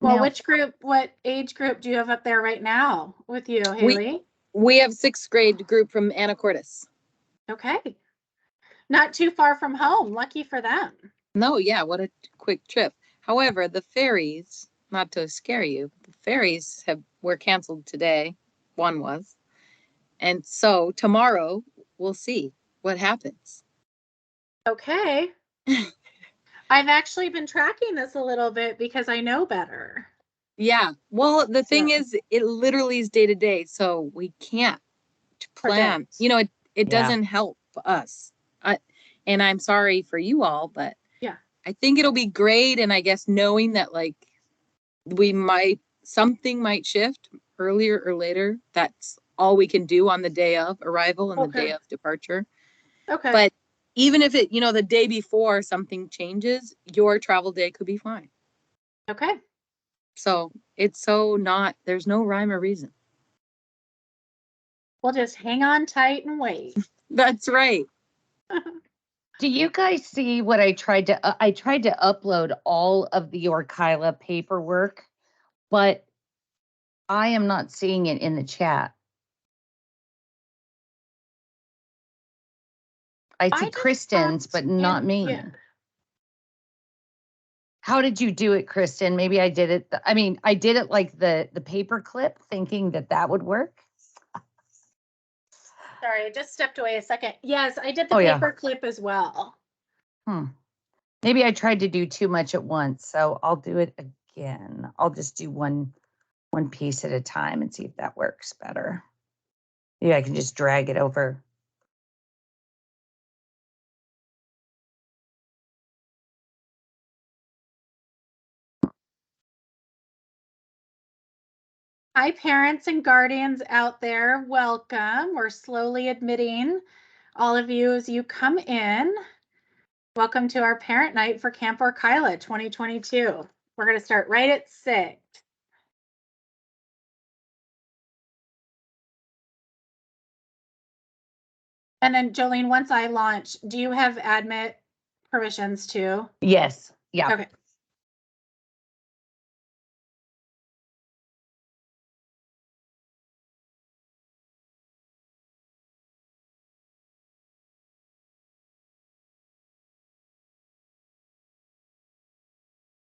Well, Now, what age group do you have up there right now with you, Haley? We have 6th grade group from Anacortes. Okay. Not too far from home. Lucky for them. No, yeah, what a quick trip. However, the ferries, not to scare you, the ferries were canceled today. One was. And so tomorrow we'll see what happens. Okay. I've actually been tracking this a little bit because I know better. Yeah. Well, the thing is, it literally is day to day, so we can't plan. Predict. You know, it doesn't help us. And I'm sorry for you all, but yeah, I think it'll be great. And I guess knowing that like something might shift earlier or later, that's all we can do on the day of arrival and the day of departure. Okay. But even if it, the day before something changes, your travel day could be fine. Okay. So there's no rhyme or reason. We'll just hang on tight and wait. That's right. do you guys see what I tried to upload all of the Orkila paperwork, but I am not seeing it in the chat. I see Kristen's, but not me. Yeah. How did you do it, Kristen? Maybe I did it. I did it like the paper clip, thinking that would work. Sorry, I just stepped away a second. Yes, I did the paper clip as well. Maybe I tried to do too much at once, so I'll do it again. I'll just do one piece at a time and see if that works better. Maybe I can just drag it over. Hi, parents and guardians out there. Welcome. We're slowly admitting all of you as you come in. Welcome to our parent night for Camp Orkila 2022. We're going to start right at 6. And then Jolene, once I launch, do you have admit permissions too? Yes. Yeah. Okay.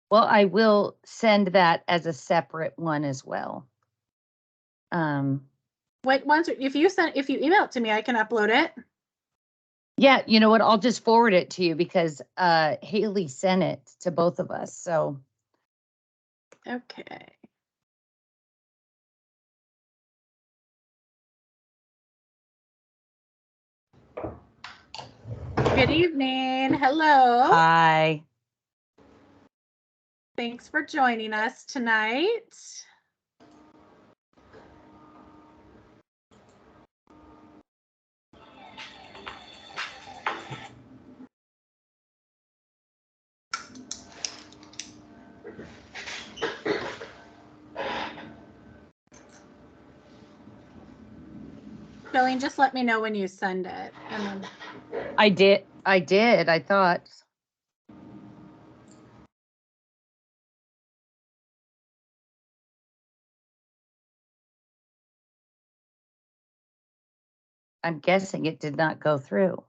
Well, I will send that as a separate one as well. Wait, if you email it to me, I can upload it. Yeah, you know what? I'll just forward it to you because Haley sent it to both of us. So okay. Good evening. Hello. Hi. Thanks for joining us tonight. Jolene, just let me know when you send it. And then... I did. I thought. I'm guessing it did not go through.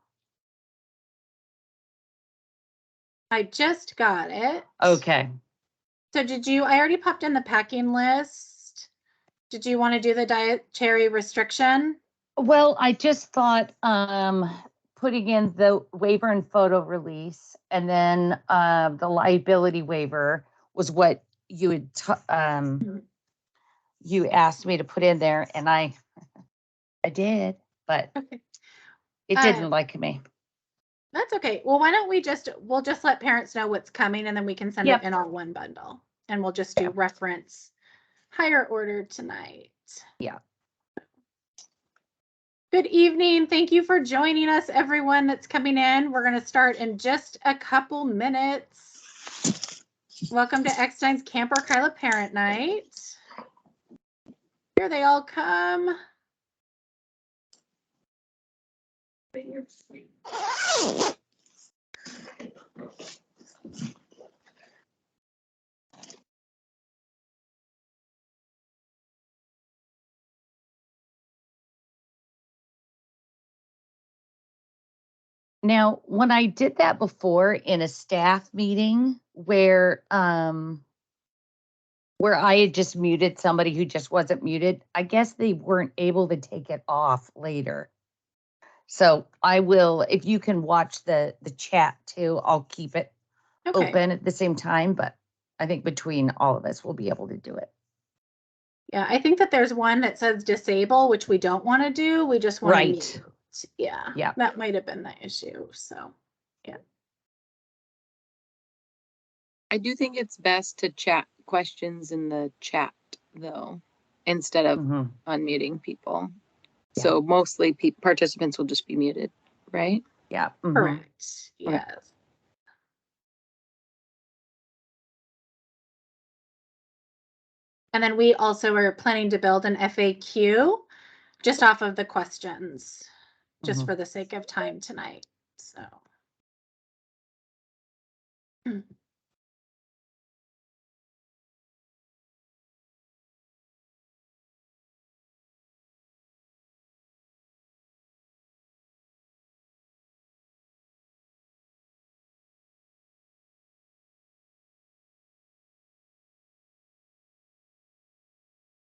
I just got it. Okay. So I already popped in the packing list. Did you want to do the dietary restriction? Well, I just thought putting in the waiver and photo release and then the liability waiver was what you had you asked me to put in there, and I did, but it didn't like me. That's okay. Well, why don't we'll just let parents know what's coming, and then we can send it in all one bundle, and we'll just do reference higher order tonight. Yeah. Good evening. Thank you for joining us, everyone that's coming in. We're going to start in just a couple minutes. Welcome to Eckstein's Camp Orkila Parent Night. Here they all come. Now, when I did that before in a staff meeting where I had just muted somebody who just wasn't muted, I guess they weren't able to take it off later. So I will, if you can watch the chat too, I'll keep it Okay. open at the same time, but I think between all of us, we'll be able to do it. Yeah, I think that there's one that says disable, which we don't want to do. We just want to mute. Yeah. Yeah. That might have been the issue. So, yeah. I do think it's best to chat questions in the chat though, instead of Mhm. unmuting people. Yeah. So mostly participants will just be muted, right? Yeah. Mhm. Correct. Yes. And then we also are planning to build an FAQ just off of the questions, just Mhm. for the sake of time tonight. So.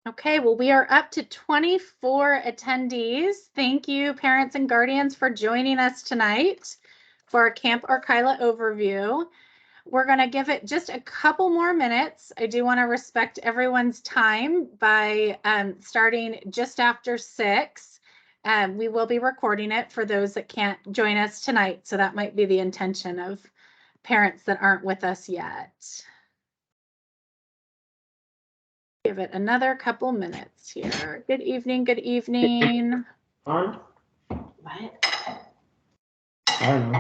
Okay, well, we are up to 24 attendees. Thank you, parents and guardians, for joining us tonight for our Camp Orkila overview. We're going to give it just a couple more minutes. I do want to respect everyone's time by starting just after 6. We will be recording it for those that can't join us tonight. So that might be the intention of parents that aren't with us yet. Give it another couple minutes here. Good evening, good evening. On? What? I don't know.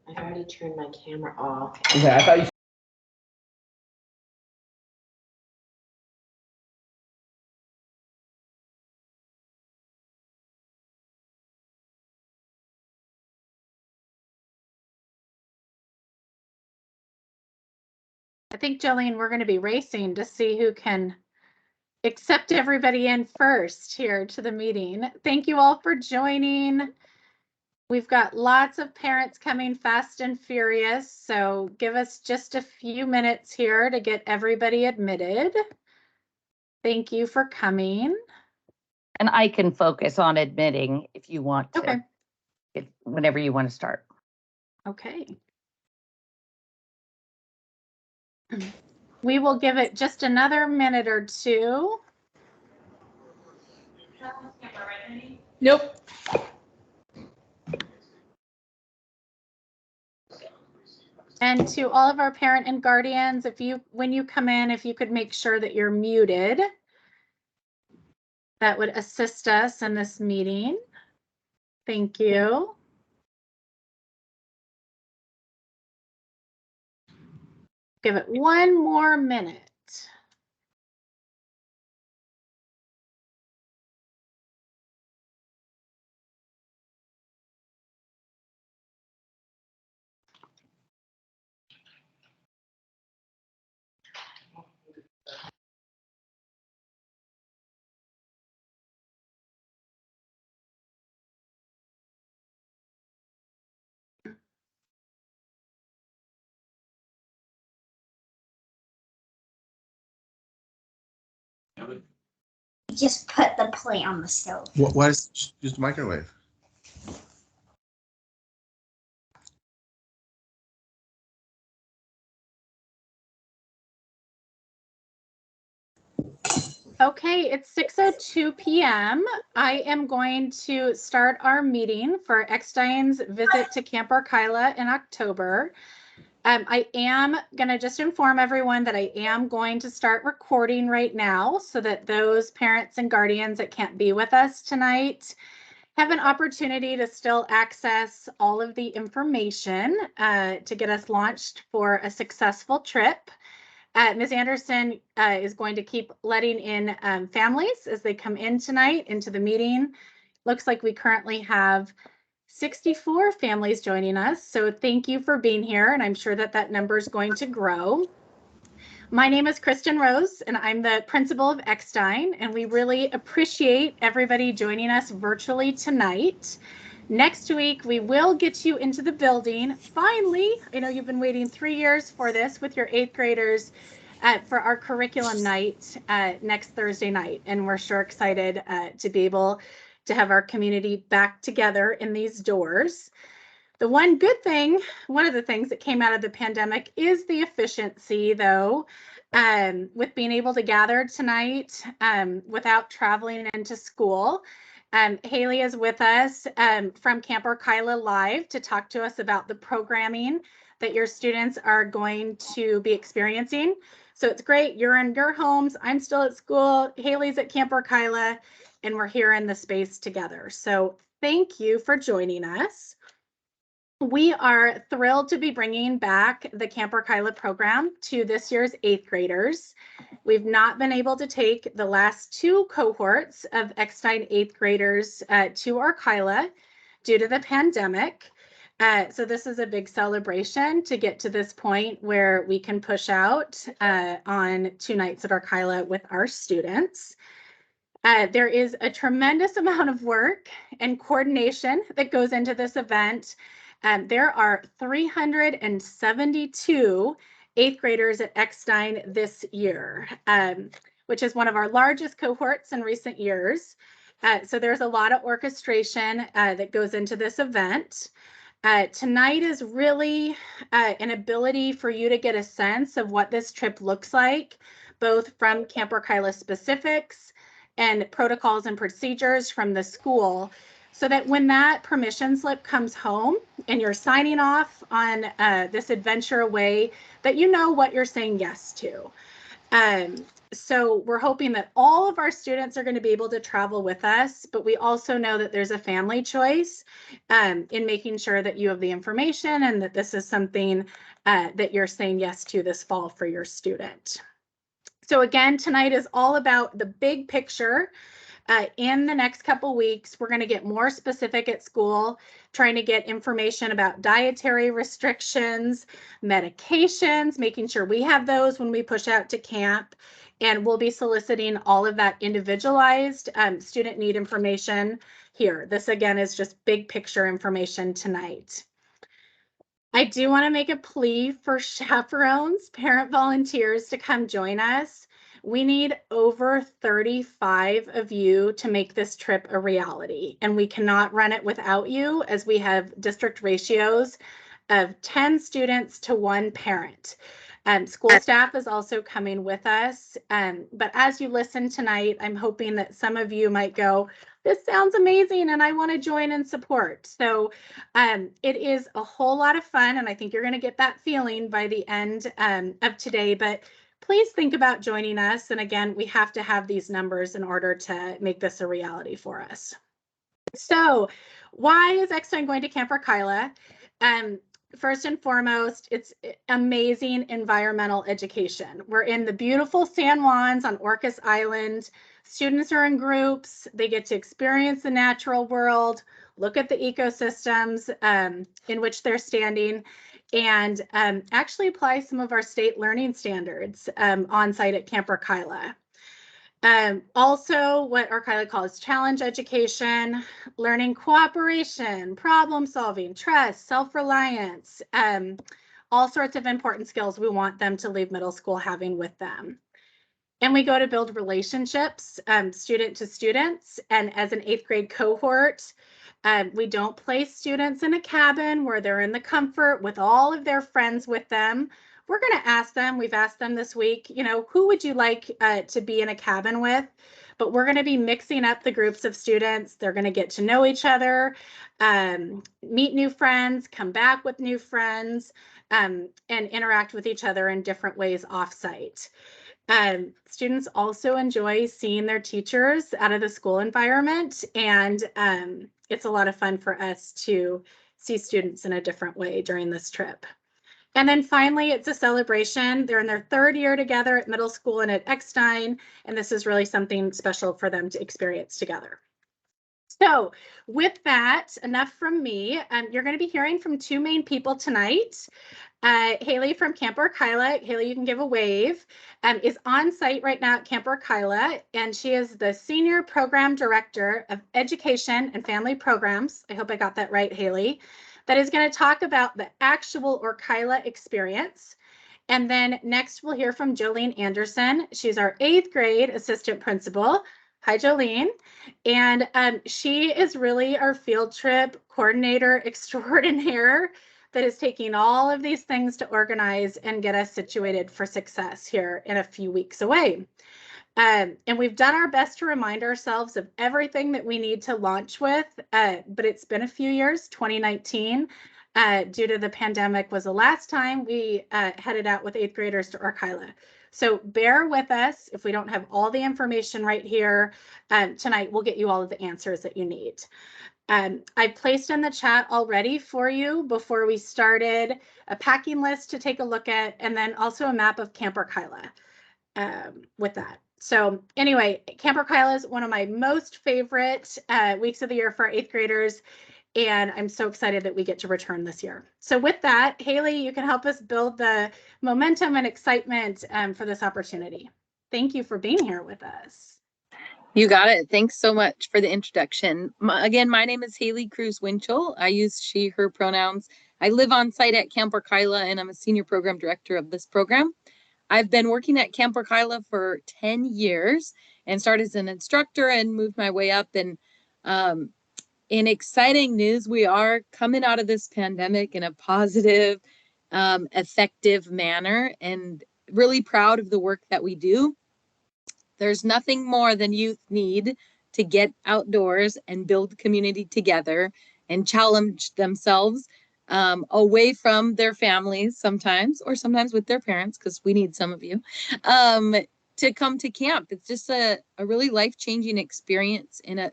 I've already turned my camera off. Okay, I thought you. I think, Jolene, we're going to be racing to see who can accept everybody in first here to the meeting. Thank you all for joining. We've got lots of parents coming fast and furious, so give us just a few minutes here to get everybody admitted. Thank you for coming. And I can focus on admitting if you want to, Okay. Whenever you want to start. Okay. We will give it just another minute or two. Nope. And to all of our parent and guardians, when you come in, if you could make sure that you're muted, that would assist us in this meeting. Thank you. Give it one more minute. Just put the plate on the stove. Why is just a microwave? Okay, it's 6:02 p.m. I am going to start our meeting for Eckstein's visit to Camp Orkila in October. I am going to just inform everyone that I am going to start recording right now so that those parents and guardians that can't be with us tonight have an opportunity to still access all of the information to get us launched for a successful trip. Ms. Anderson is going to keep letting in families as they come in tonight into the meeting. Looks like we currently have 64 families joining us. So thank you for being here. And I'm sure that that number is going to grow. My name is Kristen Rose, and I'm the principal of Eckstein. And we really appreciate everybody joining us virtually tonight. Next week, we will get you into the building. Finally, I know you've been waiting 3 years for this with your 8th graders for our curriculum night next Thursday night. And we're sure excited to be able to have our community back together in these doors. The one good thing, one of the things that came out of the pandemic is the efficiency, though, with being able to gather tonight without traveling into school. Haley is with us from Camp Orkila Live to talk to us about the programming that your students are going to be experiencing. So it's great. You're in your homes. I'm still at school. Haley's at Camp Orkila, and we're here in the space together. So thank you for joining us. We are thrilled to be bringing back the Camp Orkila program to this year's 8th graders. We've not been able to take the last 2 cohorts of Eckstein 8th graders to Orkila due to the pandemic. So this is a big celebration to get to this point where we can push out on 2 nights at Orkila with our students. There is a tremendous amount of work and coordination that goes into this event. There are 372 8th graders at Eckstein this year, which is one of our largest cohorts in recent years. So there's a lot of orchestration that goes into this event. Tonight is really an ability for you to get a sense of what this trip looks like, both from Camp Orkila specifics and protocols and procedures from the school, so that when that permission slip comes home and you're signing off on this adventure away, that you know what you're saying yes to. So we're hoping that all of our students are going to be able to travel with us, but we also know that there's a family choice in making sure that you have the information and that this is something that you're saying yes to this fall for your student. So again, tonight is all about the big picture. In the next couple weeks, we're going to get more specific at school, trying to get information about dietary restrictions, medications, making sure we have those when we push out to camp. And we'll be soliciting all of that individualized student need information here. This, again, is just big picture information tonight. I do want to make a plea for chaperones, parent volunteers to come join us. We need over 35 of you to make this trip a reality, and we cannot run it without you, as we have district ratios of 10 students to 1 parent. School staff is also coming with us, but as you listen tonight, I'm hoping that some of you might go, this sounds amazing and I want to join and support. So it is a whole lot of fun, and I think you're going to get that feeling by the end of today, but please think about joining us. And again, we have to have these numbers in order to make this a reality for us. So why is Eckstein going to Camp Orkila? First and foremost, it's amazing environmental education. We're in the beautiful San Juans on Orcas Island. Students are in groups. They get to experience the natural world, look at the ecosystems in which they're standing, and actually apply some of our state learning standards on site at Camp Orkila. Also, what Orkila calls challenge education, learning cooperation, problem solving, trust, self-reliance, all sorts of important skills we want them to leave middle school having with them. And we go to build relationships, student to students. And as an 8th grade cohort, we don't place students in a cabin where they're in the comfort with all of their friends with them. We're going to ask them, we've asked them this week, you know, who would you like to be in a cabin with? But we're going to be mixing up the groups of students. They're going to get to know each other, meet new friends, come back with new friends, and interact with each other in different ways off-site. Students also enjoy seeing their teachers out of the school environment, and it's a lot of fun for us to see students in a different way during this trip. And then finally, it's a celebration. They're in their 3rd year together at middle school and at Eckstein, and this is really something special for them to experience together. So with that, enough from me. You're going to be hearing from 2 main people tonight. Haley from Camp Orkila, Haley, you can give a wave, is on site right now at Camp Orkila, and she is the Senior Program Director of Education and Family Programs. I hope I got that right, Haley. That is going to talk about the actual Orkila experience. And then next we'll hear from Jolene Anderson. She's our 8th grade assistant principal. Hi, Jolene. And she is really our field trip coordinator extraordinaire that is taking all of these things to organize and get us situated for success here in a few weeks away. And we've done our best to remind ourselves of everything that we need to launch with, but it's been a few years. 2019, due to the pandemic, was the last time we headed out with 8th graders to Orkila. So bear with us if we don't have all the information right here. Tonight, we'll get you all of the answers that you need. I placed in the chat already for you before we started a packing list to take a look at, and then also a map of Camp Orkila with that. So anyway, Camp Orkila is one of my most favorite weeks of the year for our 8th graders, and I'm so excited that we get to return this year. So with that, Haley, you can help us build the momentum and excitement for this opportunity. Thank you for being here with us. You got it. Thanks so much for the introduction. Again, my name is Haley Cruz Winchell. I use she, her pronouns. I live on site at Camp Orkila, and I'm a senior program director of this program. I've been working at Camp Orkila for 10 years and started as an instructor and moved my way up. And in exciting news, we are coming out of this pandemic in a positive, effective manner, and really proud of the work that we do. There's nothing more than youth need to get outdoors and build community together and challenge themselves away from their families sometimes, or sometimes with their parents, because we need some of you, to come to camp. It's just a really life-changing experience, and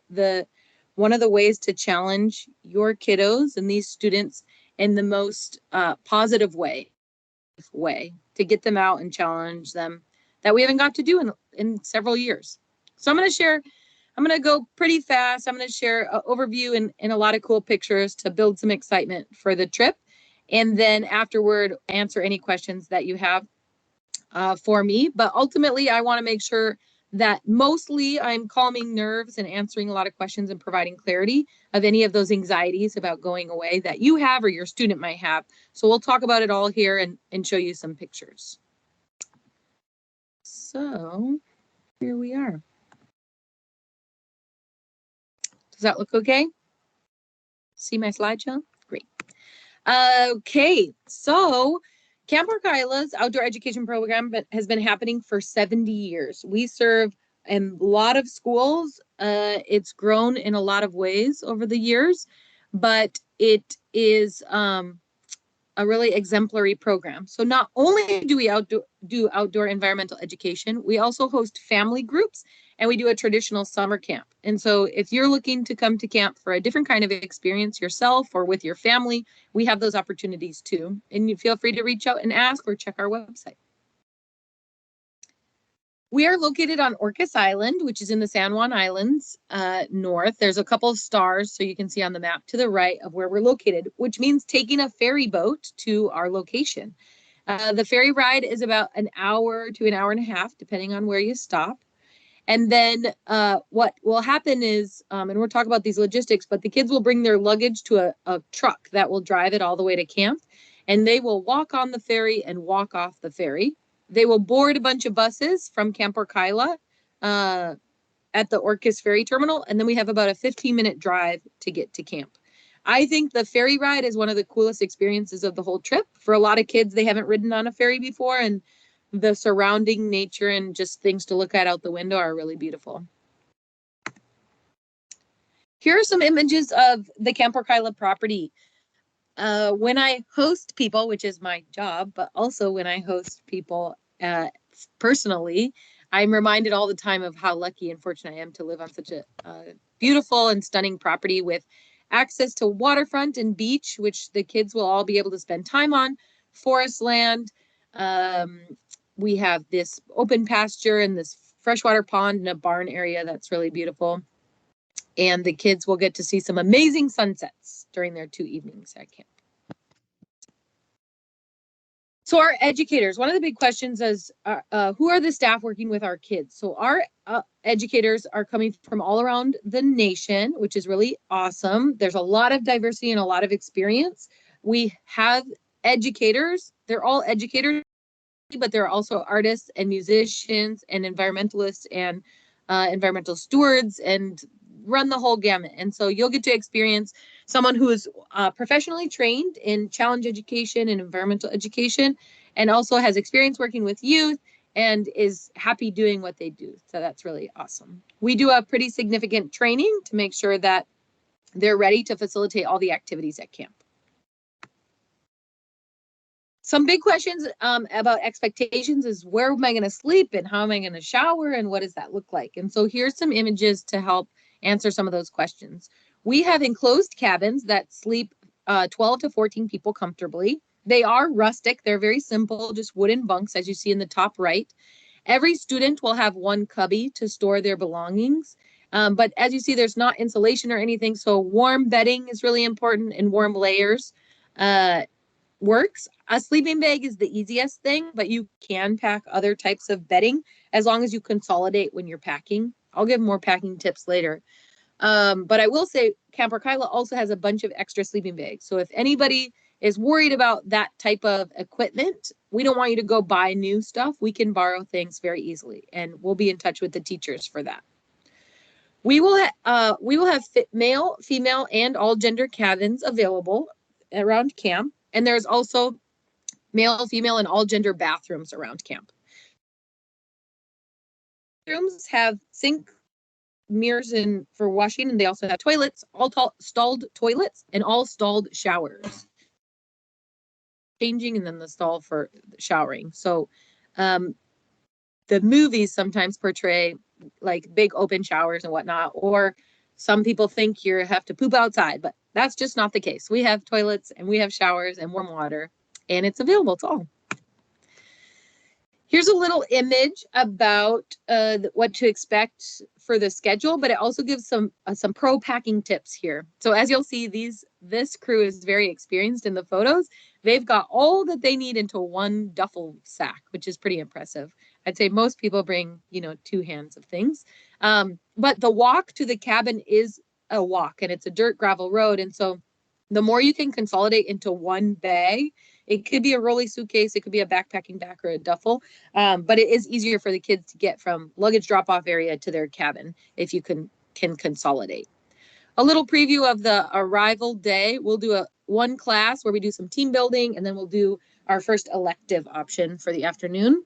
one of the ways to challenge your kiddos and these students in the most positive way to get them out and challenge them that we haven't got to do in several years. So I'm going to go pretty fast. I'm going to share an overview and a lot of cool pictures to build some excitement for the trip. And then afterward, answer any questions that you have for me. But ultimately, I want to make sure that mostly I'm calming nerves and answering a lot of questions and providing clarity of any of those anxieties about going away that you have or your student might have. So we'll talk about it all here and show you some pictures. So here we are. Does that look okay? See my slideshow? Great. Okay, so Camp Orkila's outdoor education program has been happening for 70 years. We serve in a lot of schools. It's grown in a lot of ways over the years, but it is a really exemplary program. So not only do we do outdoor environmental education, we also host family groups, and we do a traditional summer camp. And so if you're looking to come to camp for a different kind of experience yourself or with your family, we have those opportunities too. And you feel free to reach out and ask or check our website. We are located on Orcas Island, which is in the San Juan Islands north. There's a couple of stars, so you can see on the map to the right of where we're located, which means taking a ferry boat to our location. The ferry ride is about an hour to an hour and a half, depending on where you stop. And then what will happen is, and we'll talk about these logistics, but the kids will bring their luggage to a truck that will drive it all the way to camp, and they will walk on the ferry and walk off the ferry. They will board a bunch of buses from Camp Orkila at the Orcas Ferry Terminal, and then we have about a 15-minute drive to get to camp. I think the ferry ride is one of the coolest experiences of the whole trip. For a lot of kids, they haven't ridden on a ferry before, and the surrounding nature and just things to look at out the window are really beautiful. Here are some images of the Camp Orkila property. When I host people, which is my job, but also when I host people personally, I'm reminded all the time of how lucky and fortunate I am to live on such a beautiful and stunning property with access to waterfront and beach, which the kids will all be able to spend time on, forest land. We have this open pasture and this freshwater pond and a barn area that's really beautiful. And the kids will get to see some amazing sunsets during their 2 evenings at camp. So our educators, one of the big questions is, who are the staff working with our kids? So our educators are coming from all around the nation, which is really awesome. There's a lot of diversity and a lot of experience. We have educators, they're all educators, but there are also artists and musicians and environmentalists and environmental stewards and run the whole gamut. And so you'll get to experience someone who is professionally trained in challenge education and environmental education, and also has experience working with youth and is happy doing what they do. So that's really awesome. We do a pretty significant training to make sure that they're ready to facilitate all the activities at camp. Some big questions about expectations is, where am I going to sleep and how am I going to shower and what does that look like? And so here's some images to help answer some of those questions. We have enclosed cabins that sleep 12 to 14 people comfortably. They are rustic. They're very simple, just wooden bunks, as you see in the top right. Every student will have one cubby to store their belongings. But as you see, there's not insulation or anything. So warm bedding is really important, and warm layers works. A sleeping bag is the easiest thing, but you can pack other types of bedding as long as you consolidate when you're packing. I'll give more packing tips later. But I will say Camp Orkila also has a bunch of extra sleeping bags. So if anybody is worried about that type of equipment, we don't want you to go buy new stuff. We can borrow things very easily, and we'll be in touch with the teachers for that. We will have male, female, and all gender cabins available around camp. And there's also male, female, and all gender bathrooms around camp. Bathrooms have sink, mirrors for washing, and they also have toilets, all stalled toilets, and all stalled showers. Changing, and then the stall for showering. So the movies sometimes portray like big open showers and whatnot, or some people think you have to poop outside, but that's just not the case. We have toilets and we have showers and warm water, and it's available to all. Here's a little image about what to expect for the schedule, but it also gives some pro packing tips here. So as you'll see, this crew is very experienced in the photos. They've got all that they need into one duffel sack, which is pretty impressive. I'd say most people bring, 2 hands of things. But the walk to the cabin is a walk, and it's a dirt gravel road. And so the more you can consolidate into one bag, it could be a rolly suitcase, it could be a backpacking bag or a duffel, but it is easier for the kids to get from luggage drop-off area to their cabin if you can consolidate. A little preview of the arrival day. We'll do one class where we do some team building, and then we'll do our first elective option for the afternoon.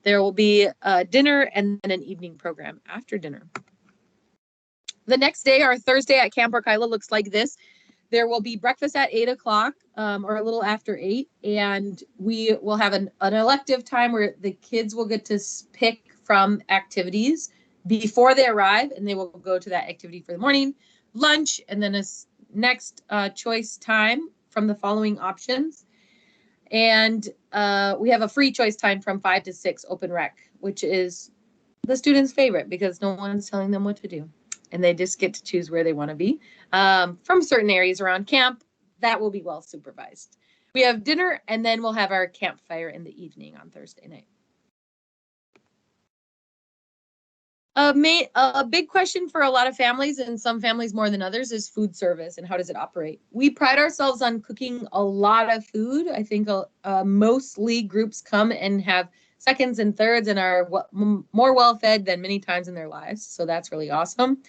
There will be dinner and then an evening program after dinner. The next day, our Thursday at Camp Orkila, looks like this. There will be breakfast at 8 o'clock or a little after 8, and we will have an elective time where the kids will get to pick from activities before they arrive, and they will go to that activity for the morning, lunch, and then a next choice time from the following options. And we have a free choice time from 5 to 6 open rec, which is the students' favorite because no one's telling them what to do. And they just get to choose where they want to be. From certain areas around camp, that will be well supervised. We have dinner, and then we'll have our campfire in the evening on Thursday night. A big question for a lot of families, and some families more than others, is food service and how does it operate? We pride ourselves on cooking a lot of food. I think mostly groups come and have seconds and thirds and are more well-fed than many times in their lives. So that's really awesome.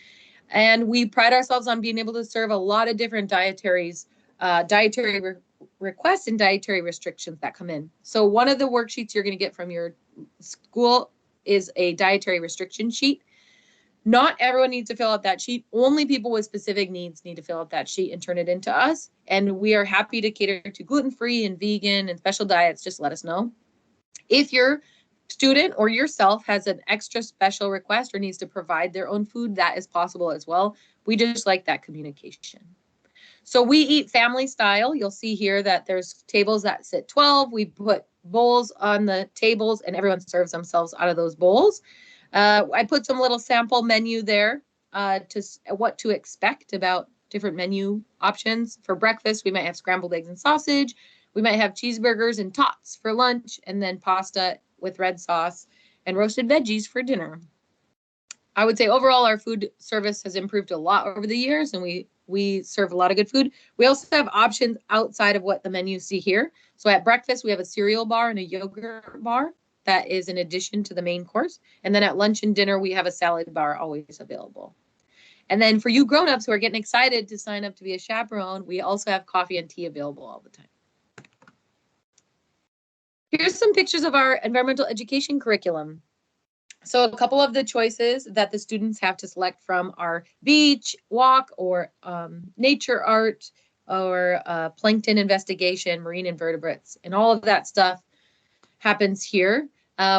And we pride ourselves on being able to serve a lot of different dietary requests and dietary restrictions that come in. So one of the worksheets you're going to get from your school is a dietary restriction sheet. Not everyone needs to fill out that sheet. Only people with specific needs need to fill out that sheet and turn it into us. And we are happy to cater to gluten-free and vegan and special diets. Just let us know. If your student or yourself has an extra special request or needs to provide their own food, that is possible as well. We just like that communication. So we eat family style. You'll see here that there's tables that sit 12. We put bowls on the tables and everyone serves themselves out of those bowls. I put some little sample menu there to what to expect about different menu options. For breakfast, we might have scrambled eggs and sausage. We might have cheeseburgers and tots for lunch, and then pasta with red sauce and roasted veggies for dinner. I would say overall our food service has improved a lot over the years, and we serve a lot of good food. We also have options outside of what the menus see here. So at breakfast, we have a cereal bar and a yogurt bar that is in addition to the main course. And then at lunch and dinner, we have a salad bar always available. And then for you grown-ups who are getting excited to sign up to be a chaperone, we also have coffee and tea available all the time. Here's some pictures of our environmental education curriculum. So a couple of the choices that the students have to select from are beach, walk, or nature art, or plankton investigation, marine invertebrates, and all of that stuff happens here.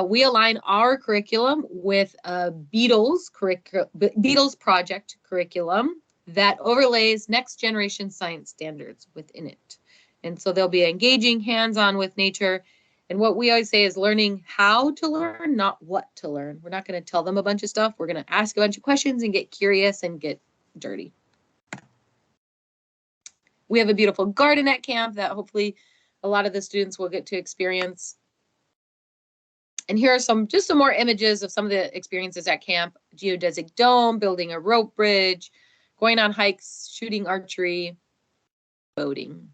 We align our curriculum with Beatles project curriculum that overlays next generation science standards within it. And so they'll be engaging hands-on with nature. And what we always say is learning how to learn, not what to learn. We're not going to tell them a bunch of stuff. We're going to ask a bunch of questions and get curious and get dirty. We have a beautiful garden at camp that hopefully a lot of the students will get to experience. And here are just some more images of some of the experiences at camp. Geodesic dome, building a rope bridge, going on hikes, shooting archery, boating.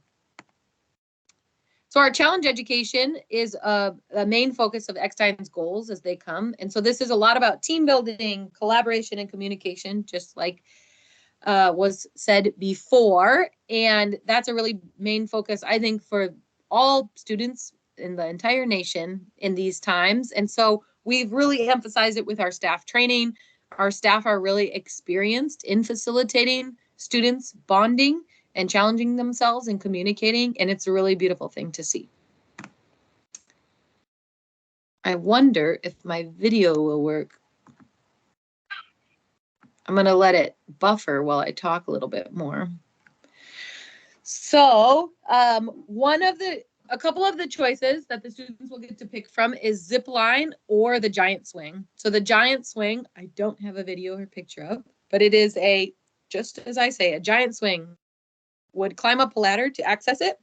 So our challenge education is a main focus of Eckstein's goals as they come. And so this is a lot about team building, collaboration, and communication, just like was said before. And that's a really main focus, I think, for all students in the entire nation in these times. And so we've really emphasized it with our staff training. Our staff are really experienced in facilitating students bonding and challenging themselves and communicating, and it's a really beautiful thing to see. I wonder if my video will work. I'm gonna let it buffer while I talk a little bit more. So a couple of the choices that the students will get to pick from is Zipline or the giant swing. So the giant swing, I don't have a video or picture of, but it is just as I say, a giant swing. Would climb up a ladder to access it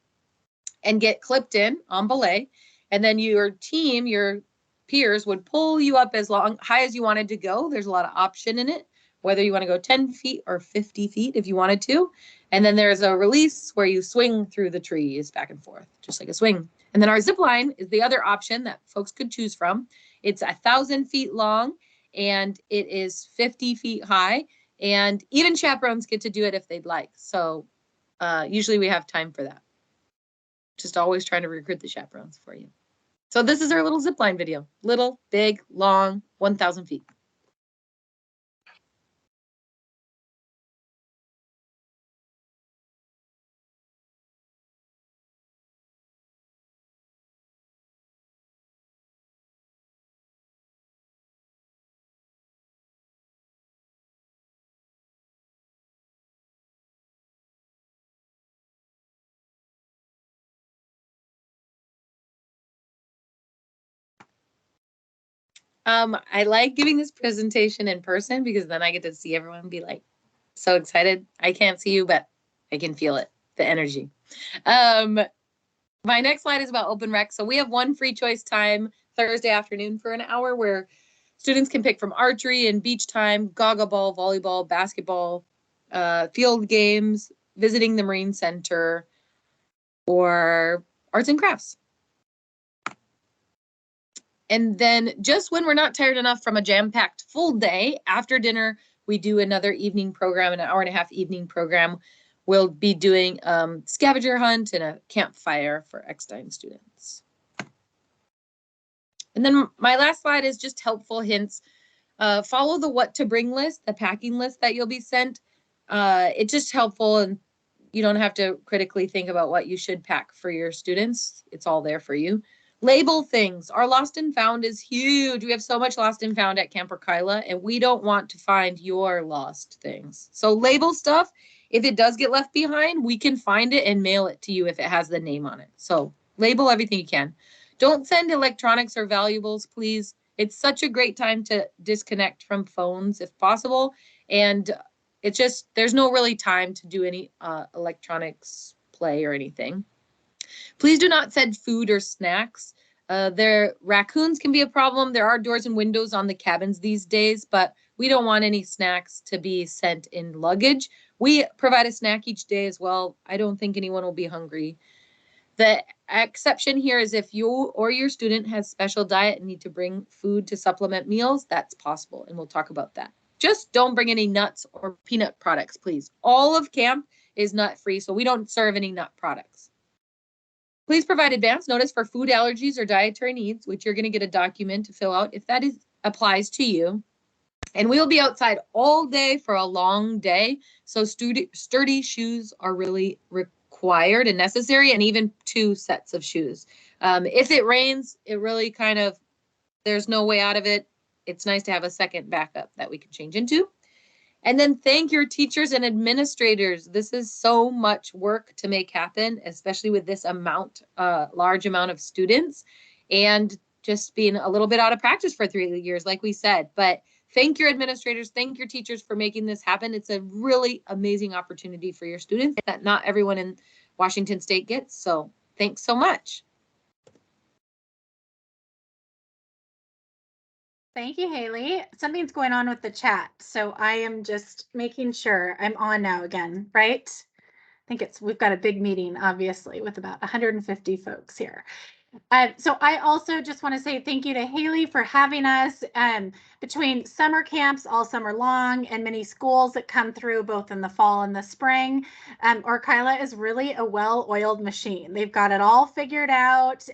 and get clipped in on belay. And then your team, your peers would pull you up as high as you wanted to go. There's a lot of option in it, whether you want to go 10 feet or 50 feet if you wanted to. And then there's a release where you swing through the trees back and forth, just like a swing. And then our zip line is the other option that folks could choose from. It's 1,000 feet long and it is 50 feet high. And even chaperones get to do it if they'd like. So usually we have time for that. Just always trying to recruit the chaperones for you. So this is our little zipline video. Little, big, long, 1,000 feet. I like giving this presentation in person because then I get to see everyone be like so excited. I can't see you, but I can feel it, the energy. My next slide is about open rec. So we have one free choice time Thursday afternoon for an hour where students can pick from archery and beach time, gaga ball, volleyball, basketball, field games, visiting the Marine Center, or arts and crafts. And then just when we're not tired enough from a jam-packed full day, after dinner, we do another evening program, an hour-and-a-half evening program. We'll be doing scavenger hunt and a campfire for Eckstein students. And then my last slide is just helpful hints. Follow the what to bring list, the packing list that you'll be sent. It's just helpful, and you don't have to critically think about what you should pack for your students. It's all there for you. Label things. Our lost and found is huge. We have so much lost and found at Camp Orkila, and we don't want to find your lost things. So label stuff. If it does get left behind, we can find it and mail it to you if it has the name on it. So label everything you can. Don't send electronics or valuables, please. It's such a great time to disconnect from phones if possible. And there's no really time to do any electronics play or anything. Please do not send food or snacks. Raccoons can be a problem. There are doors and windows on the cabins these days, but we don't want any snacks to be sent in luggage. We provide a snack each day as well. I don't think anyone will be hungry. The exception here is if you or your student has special diet and need to bring food to supplement meals, that's possible, and we'll talk about that. Just don't bring any nuts or peanut products, please. All of camp is nut-free, so we don't serve any nut products. Please provide advance notice for food allergies or dietary needs, which you're going to get a document to fill out if that applies to you. And we'll be outside all day for a long day, so sturdy shoes are really required and necessary, and even 2 sets of shoes. If it rains, it really there's no way out of it. It's nice to have a second backup that we can change into. And then thank your teachers and administrators. This is so much work to make happen, especially with this large amount of students, and just being a little bit out of practice for 3 years, like we said. But thank your administrators, thank your teachers for making this happen. It's a really amazing opportunity for your students that not everyone in Washington State gets. So thanks so much. Thank you, Haley. Something's going on with the chat, so I am just making sure I'm on now again, right? I think we've got a big meeting, obviously, with about 150 folks here. So I also just want to say thank you to Haley for having us between summer camps all summer long and many schools that come through both in the fall and the spring. Orkila is really a well-oiled machine. They've got it all figured out.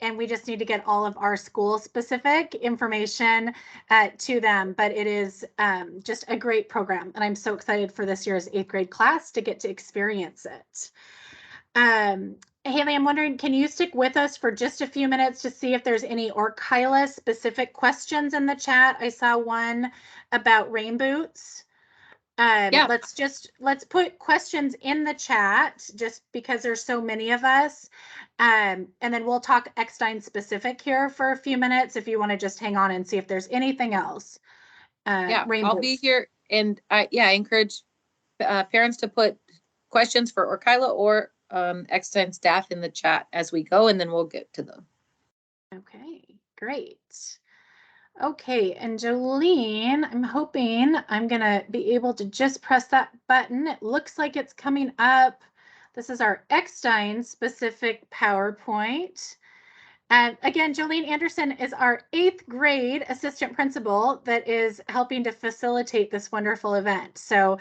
And we just need to get all of our school-specific information to them. But it is just a great program. And I'm so excited for this year's 8th grade class to get to experience it. Haley, I'm wondering, can you stick with us for just a few minutes to see if there's any Orkila specific questions in the chat? I saw one about rain boots. Yeah. Let's put questions in the chat just because there's so many of us. And then we'll talk Eckstein specific here for a few minutes if you want to just hang on and see if there's anything else. I'll be here, and I encourage parents to put questions for Orkila or Eckstein staff in the chat as we go, and then we'll get to them. Okay, great. Okay, and Jolene, I'm hoping I'm gonna be able to just press that button. It looks like it's coming up. This is our Eckstein specific PowerPoint. And again, Jolene Anderson is our 8th grade assistant principal that is helping to facilitate this wonderful event. So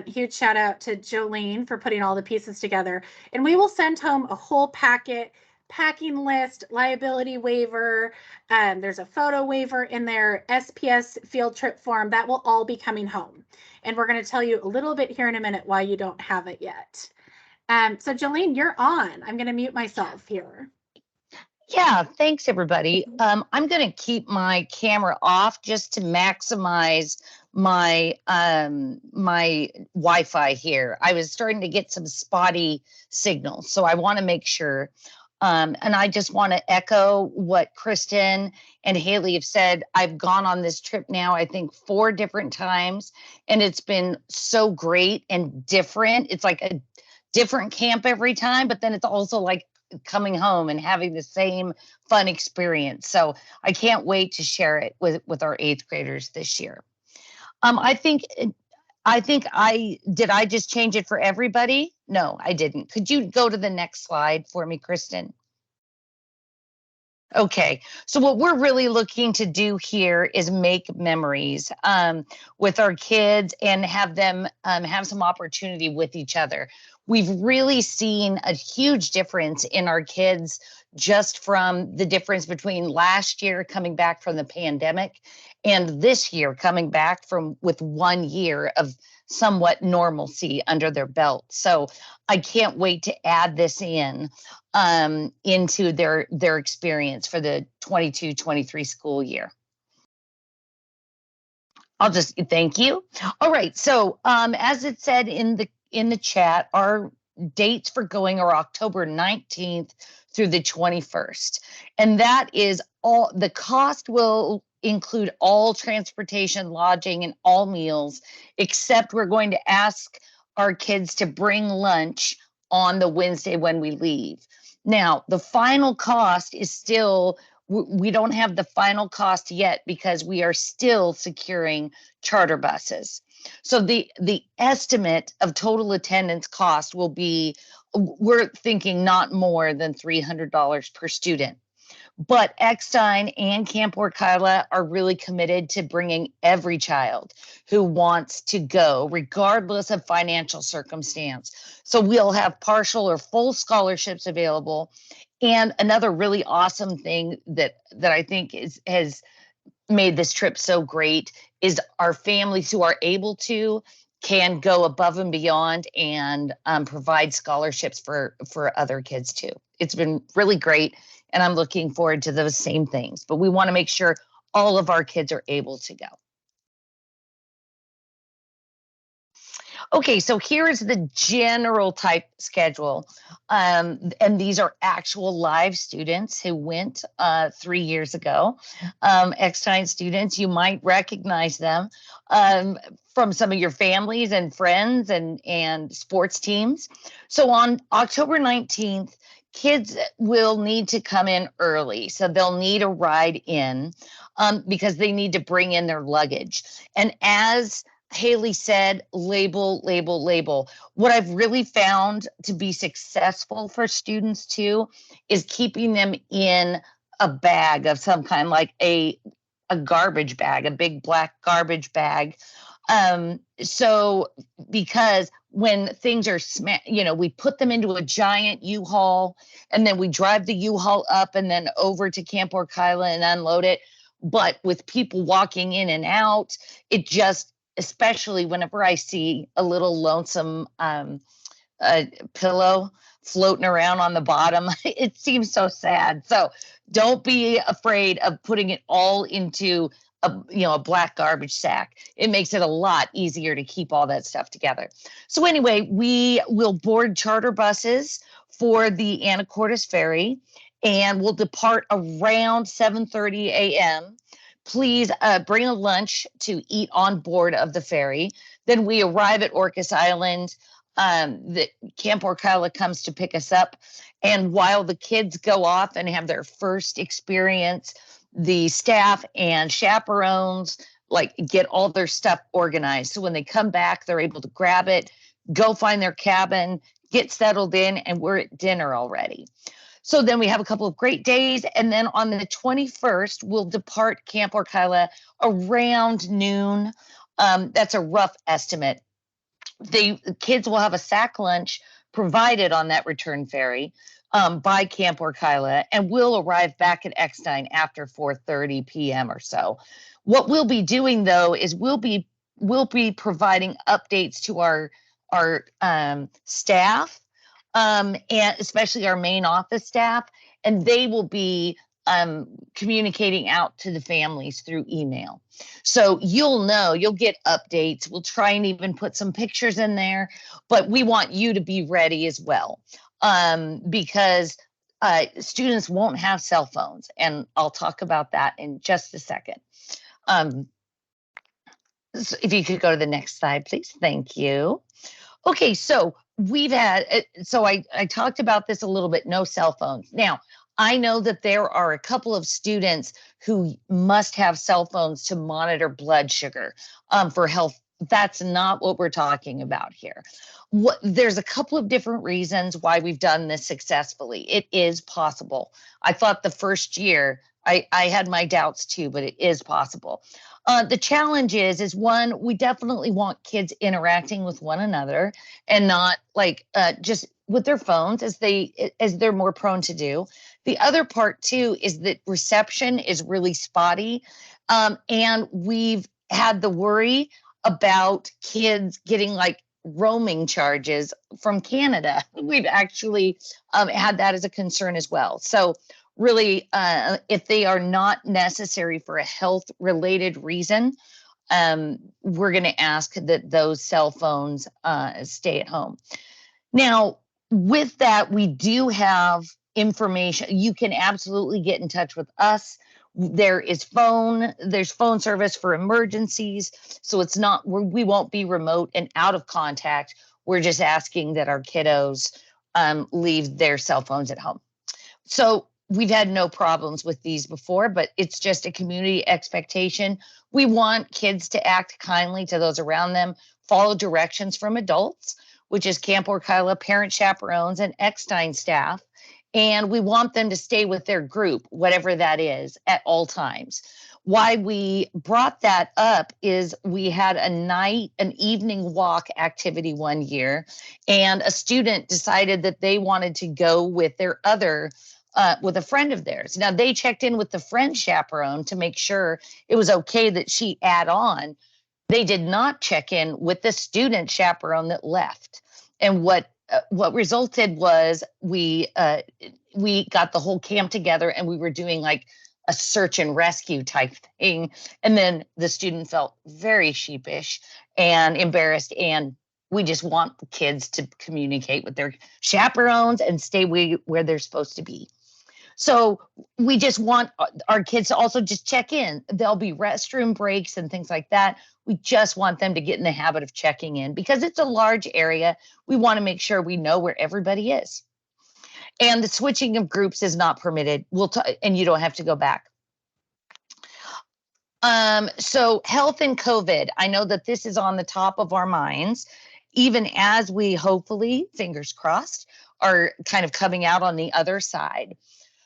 huge shout out to Jolene for putting all the pieces together. And we will send home a whole packet, packing list, liability waiver. There's a photo waiver in there, SPS Field Trip form. That will all be coming home. And we're going to tell you a little bit here in a minute why you don't have it yet. So Jolene, you're on. I'm going to mute myself here. Yeah, thanks everybody. I'm going to keep my camera off just to maximize my my Wi-Fi here. I was starting to get some spotty signal, so I want to make sure. And I just want to echo what Kristen and Haley have said. I've gone on this trip now, I think 4 different times, and it's been so great and different. It's like a different camp every time, but then it's also like coming home and having the same fun experience. So I can't wait to share it with our 8th graders this year. I think I just change it for everybody? No, I didn't. Could you go to the next slide for me, Kristen? Okay, so what we're really looking to do here is make memories with our kids and have them have some opportunity with each other. We've really seen a huge difference in our kids just from the difference between last year coming back from the pandemic and this year coming back with 1 year of somewhat normalcy under their belt. So I can't wait to add this into their experience for the 22-23 school year. I'll just thank you. All right, so as it said in the chat, our dates for going are October 19th through the 21st. And that is all, the cost will include all transportation, lodging, and all meals, except we're going to ask our kids to bring lunch on the Wednesday when we leave. Now, the final cost is still, we don't have the final cost yet because we are still securing charter buses. So the estimate of total attendance cost will be, we're thinking not more than $300 per student. But Eckstein and Camp Orkila are really committed to bringing every child who wants to go, regardless of financial circumstance. So we'll have partial or full scholarships available. And another really awesome thing that I think has made this trip so great is our families who are able to can go above and beyond and provide scholarships for other kids too. It's been really great. And I'm looking forward to those same things, but we want to make sure all of our kids are able to go. Okay, so here is the general type schedule. And these are actual live students who went 3 years ago. Eckstein students, you might recognize them from some of your families and friends and sports teams. So on October 19th, kids will need to come in early. So they'll need a ride in because they need to bring in their luggage. And as Haley said, label, label, label. What I've really found to be successful for students too is keeping them in a bag of some kind, like a garbage bag, a big black garbage bag. So because when things are, we put them into a giant U-Haul and then we drive the U-Haul up and then over to Camp Orkila and unload it. But with people walking in and out, it just, especially whenever I see a little lonesome pillow floating around on the bottom, it seems so sad. So don't be afraid of putting it all into a black garbage sack. It makes it a lot easier to keep all that stuff together. So anyway, we will board charter buses for the Anacortes Ferry and we'll depart around 7:30 a.m. Please bring a lunch to eat on board of the ferry. Then we arrive at Orcas Island. The Camp Orkila comes to pick us up. And while the kids go off and have their first experience, the staff and chaperones get all their stuff organized. So when they come back, they're able to grab it, go find their cabin, get settled in, and we're at dinner already. So then we have a couple of great days. And then on the 21st, we'll depart Camp Orkila around noon. That's a rough estimate. The kids will have a sack lunch provided on that return ferry by Camp Orkila, and we'll arrive back at Eckstein after 4:30 p.m. or so. What we'll be doing though is we'll be providing updates to our staff, and especially our main office staff, and they will be communicating out to the families through email. So you'll get updates. We'll try and even put some pictures in there, but we want you to be ready as well, because students won't have cell phones, and I'll talk about that in just a second. So if you could go to the next slide, please. Thank you. Okay, so I talked about this a little bit, no cell phones. Now, I know that there are a couple of students who must have cell phones to monitor blood sugar for health. That's not what we're talking about here. There's a couple of different reasons why we've done this successfully. It is possible. I thought the first year, I had my doubts too, but it is possible. The challenge is one, we definitely want kids interacting with one another and not just with their phones as they're more prone to do. The other part too is that reception is really spotty, and we've had the worry about kids getting roaming charges from Canada. We've actually had that as a concern as well. So really, if they are not necessary for a health-related reason, we're going to ask that those cell phones stay at home. Now, with that, we do have information. You can absolutely get in touch with us. There's phone service for emergencies. So it's not, we won't be remote and out of contact. We're just asking that our kiddos leave their cell phones at home. So we've had no problems with these before, but it's just a community expectation. We want kids to act kindly to those around them, follow directions from adults, which is Camp Orkila parent chaperones and Eckstein staff. And we want them to stay with their group, whatever that is, at all times. Why we brought that up is we had an evening walk activity one year, and a student decided that they wanted to go with their with a friend of theirs. Now, they checked in with the friend chaperone to make sure it was okay that she add on. They did not check in with the student chaperone that left. And what resulted was we got the whole camp together, and we were doing like a search and rescue type thing. And then the student felt very sheepish and embarrassed, and we just want the kids to communicate with their chaperones and stay where they're supposed to be. So we just want our kids to also just check in. There'll be restroom breaks and things like that. We just want them to get in the habit of checking in because it's a large area. We want to make sure we know where everybody is. And the switching of groups is not permitted. And you don't have to go back. So health and COVID, I know that this is on the top of our minds, even as we hopefully, fingers crossed, are kind of coming out on the other side.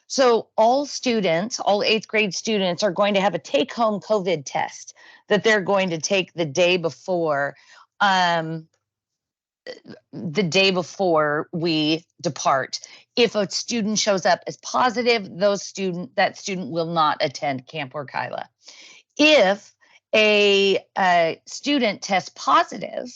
So all students, all 8th grade students are going to have a take-home COVID test that they're going to take the day before we depart. If a student shows up as positive, that student will not attend Camp Orkila. If a student tests positive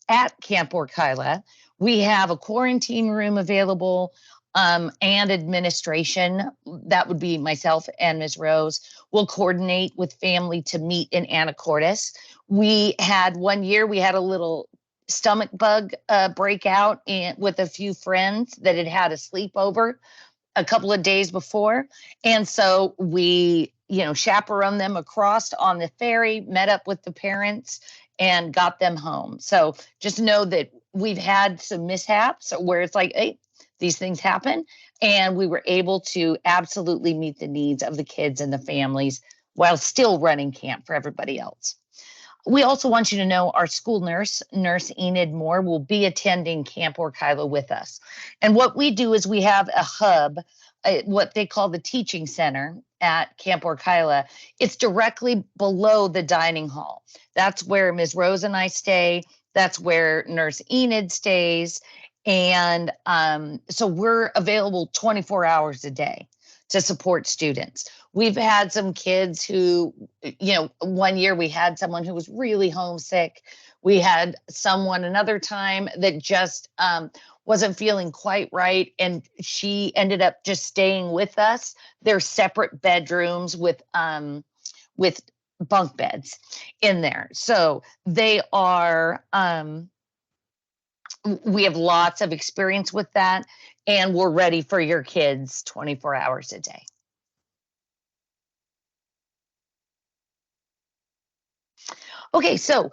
at Camp Orkila, we have a quarantine room available and administration. That would be myself and Ms. Rose. Will coordinate with family to meet in Anacortes. We had one year, we had a little stomach bug breakout with a few friends that had a sleepover a couple of days before. And so we, chaperoned them across on the ferry, met up with the parents, and got them home. So just know that we've had some mishaps where it's like, hey, these things happen. And we were able to absolutely meet the needs of the kids and the families while still running camp for everybody else. We also want you to know our school nurse Enid Moore, will be attending Camp Orkila with us. And what we do is we have a hub, what they call the teaching center at Camp Orkila. It's directly below the dining hall. That's where Ms. Rose and I stay. That's where Nurse Enid stays. And so we're available 24 hours a day to support students. We've had some kids who, one year we had someone who was really homesick. We had someone another time that just wasn't feeling quite right. And she ended up just staying with us. They're separate bedrooms with bunk beds in there. So they are, we have lots of experience with that, and we're ready for your kids 24 hours a day. Okay, so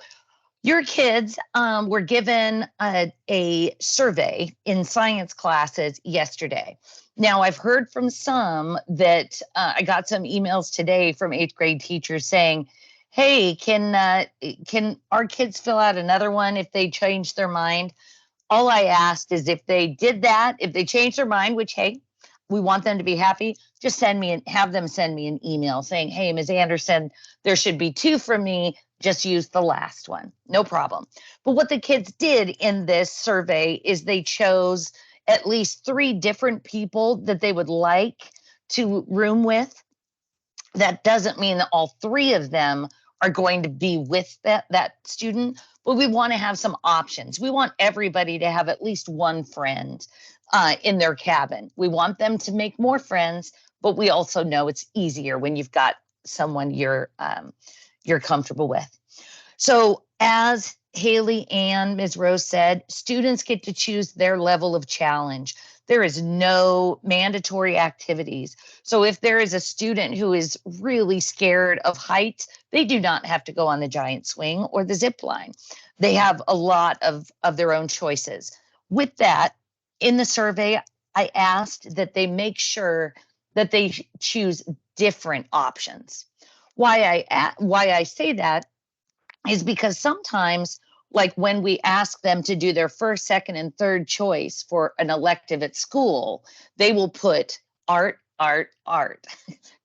your kids were given a survey in science classes yesterday. Now, I've heard from some that I got some emails today from 8th grade teachers saying, hey, can our kids fill out another one if they change their mind? All I asked is if they did that, if they changed their mind, which, hey, we want them to be happy, just have them send me an email saying, hey, Ms. Anderson, there should be 2 from me. Just use the last one. No problem. But what the kids did in this survey is they chose at least 3 different people that they would like to room with. That doesn't mean that all 3 of them are going to be with that student, but we want to have some options. We want everybody to have at least one friend in their cabin. We want them to make more friends, but we also know it's easier when you've got someone you're comfortable with. So as Haley and Ms. Rose said, students get to choose their level of challenge. There is no mandatory activities. So if there is a student who is really scared of heights, they do not have to go on the giant swing or the zip line. They have a lot of their own choices. With that, in the survey, I asked that they make sure that they choose different options. Why I say that is because sometimes, like when we ask them to do their first, second, and third choice for an elective at school, they will put art, art, art.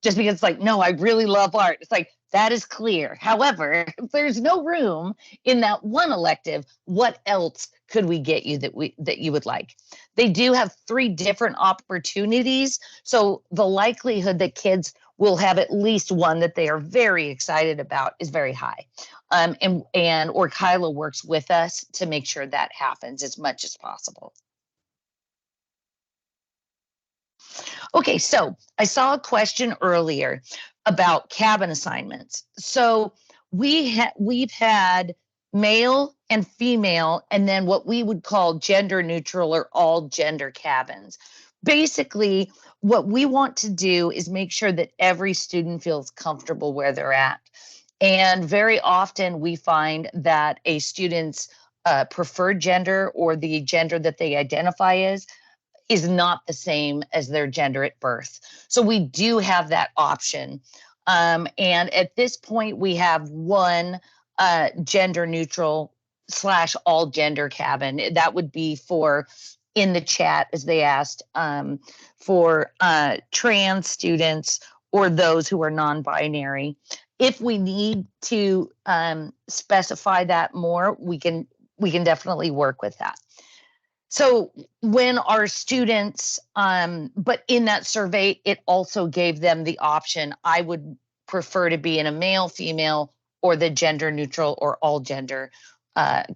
Just because it's like, no, I really love art. It's like, that is clear. However, if there's no room in that one elective, what else could we get you that you would like? They do have 3 different opportunities. So the likelihood that kids will have at least one that they are very excited about is very high. And Orkila works with us to make sure that happens as much as possible. Okay, so I saw a question earlier about cabin assignments. So we've had male and female, and then what we would call gender neutral or all gender cabins. Basically, what we want to do is make sure that every student feels comfortable where they're at. And very often we find that a student's preferred gender or the gender that they identify as is not the same as their gender at birth. So we do have that option. And at this point, we have one gender neutral / all gender cabin. That would be for, in the chat, as they asked, for trans students or those who are non-binary. If we need to specify that more, we can definitely work with that. So when our students, but in that survey, it also gave them the option, I would prefer to be in a male, female, or the gender neutral or all gender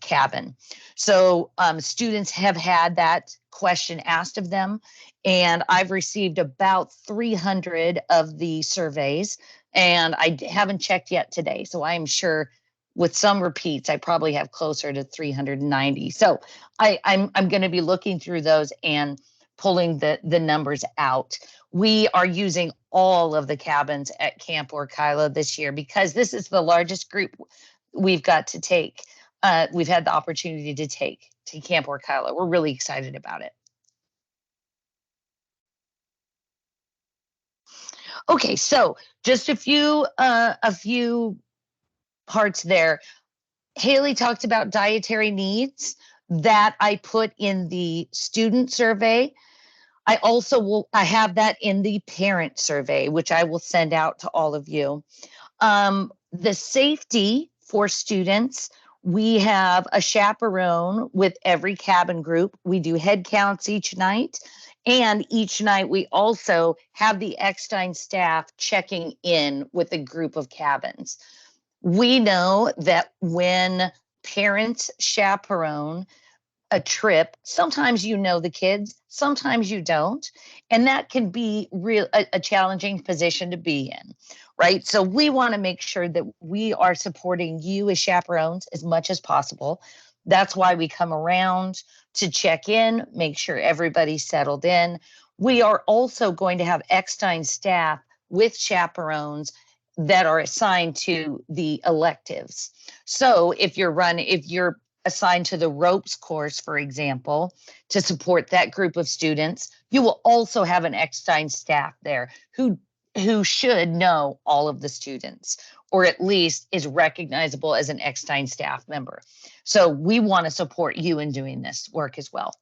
cabin. So students have had that question asked of them, and I've received about 300 of the surveys, and I haven't checked yet today. So I'm sure with some repeats, I probably have closer to 390. So I'm going to be looking through those and pulling the numbers out. We are using all of the cabins at Camp Orkila this year because this is the largest group we've got to take. We've had the opportunity to take to Camp Orkila. We're really excited about it. Okay, so just a few parts there. Haley talked about dietary needs that I put in the student survey. I have that in the parent survey, which I will send out to all of you. The safety for students, we have a chaperone with every cabin group. We do head counts each night. And each night we also have the Eckstein staff checking in with a group of cabins. We know that when parents chaperone a trip, sometimes you know the kids, sometimes you don't. And that can be a challenging position to be in, right? So we want to make sure that we are supporting you as chaperones as much as possible. That's why we come around to check in, make sure everybody's settled in. We are also going to have Eckstein staff with chaperones that are assigned to the electives. So if you're assigned to the ropes course, for example, to support that group of students, you will also have an Eckstein staff there who should know all of the students, or at least is recognizable as an Eckstein staff member. So we want to support you in doing this work as well.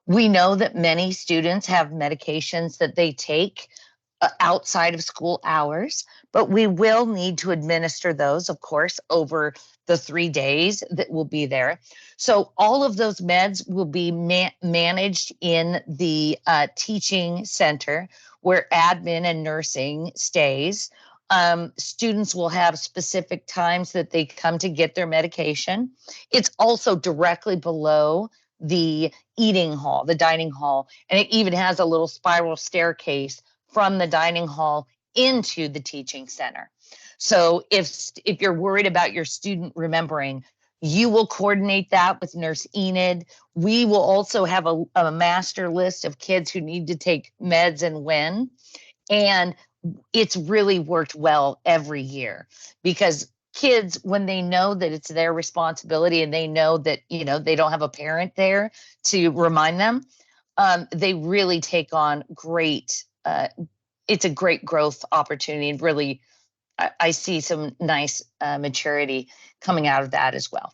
We know that many students have medications that they take outside of school hours, but we will need to administer those, of course, over the 3 days that we'll be there. So all of those meds will be managed in the teaching center where admin and nursing stays. Students will have specific times that they come to get their medication. It's also directly below the eating hall, the dining hall, and it even has a little spiral staircase from the dining hall into the teaching center. So if you're worried about your student remembering, you will coordinate that with Nurse Enid. We will also have a master list of kids who need to take meds and when. And it's really worked well every year because kids, when they know that it's their responsibility and they know that, they don't have a parent there to remind them, they really take on it's a great growth opportunity. And really, I see some nice maturity coming out of that as well.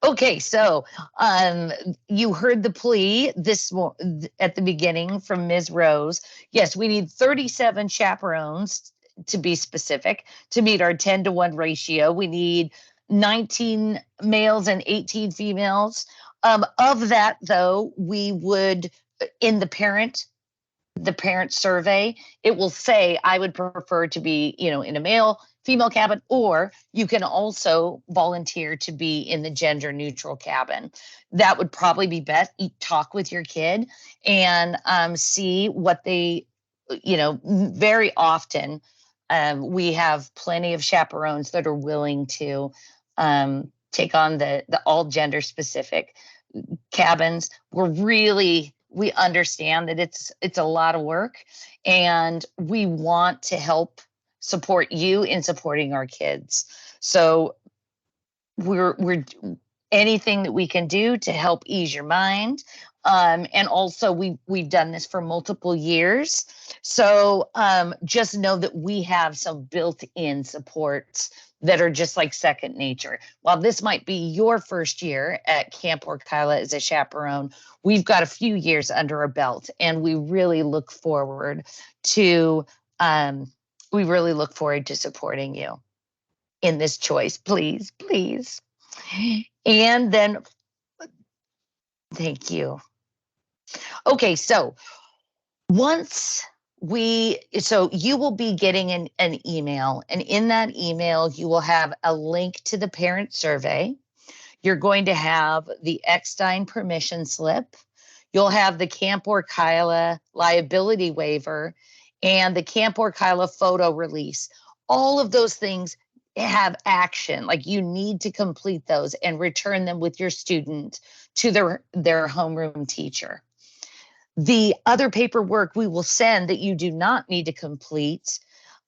Okay, so you heard the plea at the beginning from Ms. Rose. Yes, we need 37 chaperones, to be specific, to meet our 10-to-1 ratio. We need 19 males and 18 females. Of that, though, we would, in the parent survey, it will say, I would prefer to be, in a female cabin, or you can also volunteer to be in the gender neutral cabin. That would probably be best. Talk with your kid and see what they, very often we have plenty of chaperones that are willing to take on the all gender specific cabins. We understand that it's a lot of work, and we want to help support you in supporting our kids. So we're anything that we can do to help ease your mind. And also we've done this for multiple years. So just know that we have some built-in supports that are just like second nature. While this might be your first year at Camp Orkila as a chaperone, we've got a few years under our belt, and we really look forward to supporting you in this choice. Please. And then, thank you. Okay, so you will be getting an email, and in that email, you will have a link to the parent survey. You're going to have the Eckstein permission slip. You'll have the Camp Orkila liability waiver and the Camp Orkila photo release. All of those things have action. Like, you need to complete those and return them with your student to their homeroom teacher. The other paperwork we will send that you do not need to complete